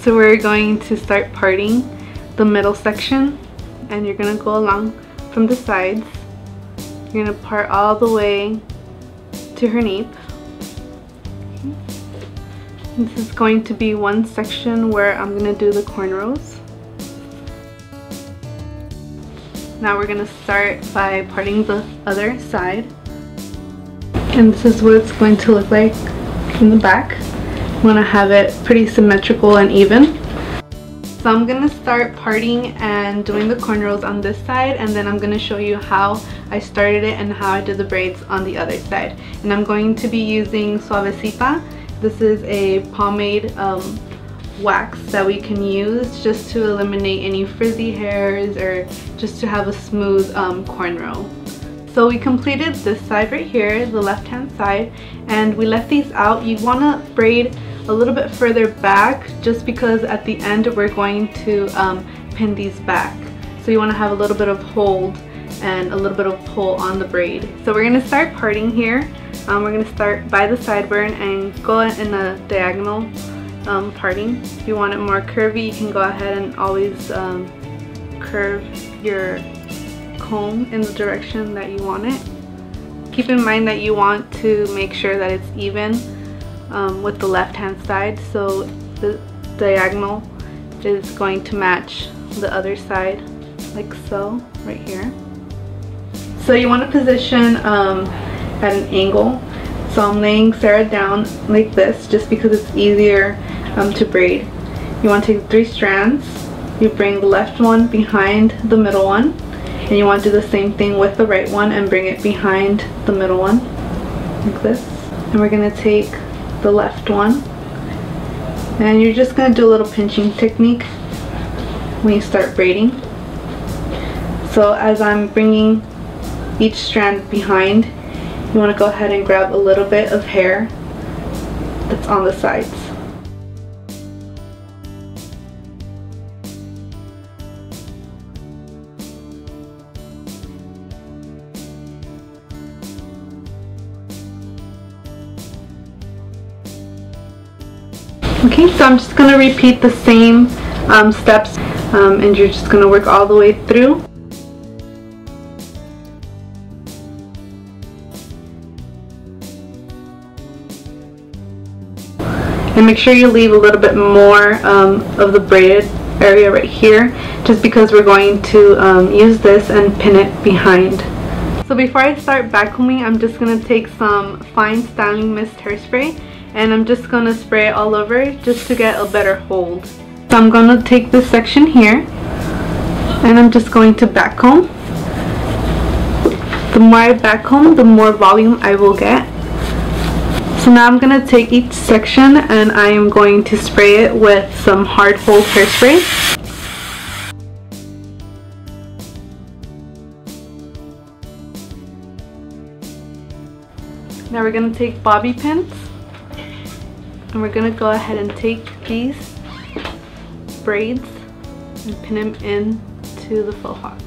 So we're going to start parting the middle section, and you're going to go along from the sides. You're going to part all the way to her nape. This is going to be one section where I'm going to do the cornrows. Now we're going to start by parting the other side. And this is what it's going to look like in the back. You want to have it pretty symmetrical and even. So I'm going to start parting and doing the cornrows on this side, and then I'm going to show you how I started it and how I did the braids on the other side. And I'm going to be using Suavecita. This is a pomade wax that we can use just to eliminate any frizzy hairs or just to have a smooth cornrow. So we completed this side right here, the left hand side, and we left these out. You want to braid a little bit further back just because at the end we're going to pin these back. So you want to have a little bit of hold and a little bit of pull on the braid. So we're going to start parting here. We're going to start by the sideburn and go in a diagonal parting. If you want it more curvy, you can go ahead and always curve your comb in the direction that you want it. Keep in mind that you want to make sure that it's even with the left hand side, so the diagonal is going to match the other side, like so, right here. So you want to position at an angle. So I'm laying Sarah down like this just because it's easier to braid. You want to take 3 strands. You bring the left one behind the middle one, and you want to do the same thing with the right one and bring it behind the middle one, like this. And we're going to take the left one, and you're just going to do a little pinching technique when you start braiding. So as I'm bringing each strand behind, you want to go ahead and grab a little bit of hair that's on the sides. Okay, so I'm just going to repeat the same steps, and you're just going to work all the way through. And make sure you leave a little bit more of the braided area right here, just because we're going to use this and pin it behind. So before I start backcombing, I'm just going to take some fine styling mist hairspray, and I'm just going to spray it all over just to get a better hold. So I'm going to take this section here, and I'm just going to backcomb. The more I backcomb, the more volume I will get. So now I'm going to take each section and I am going to spray it with some hard hold hairspray. Now we're going to take bobby pins, and we're going to go ahead and take these braids and pin them into the faux hawk.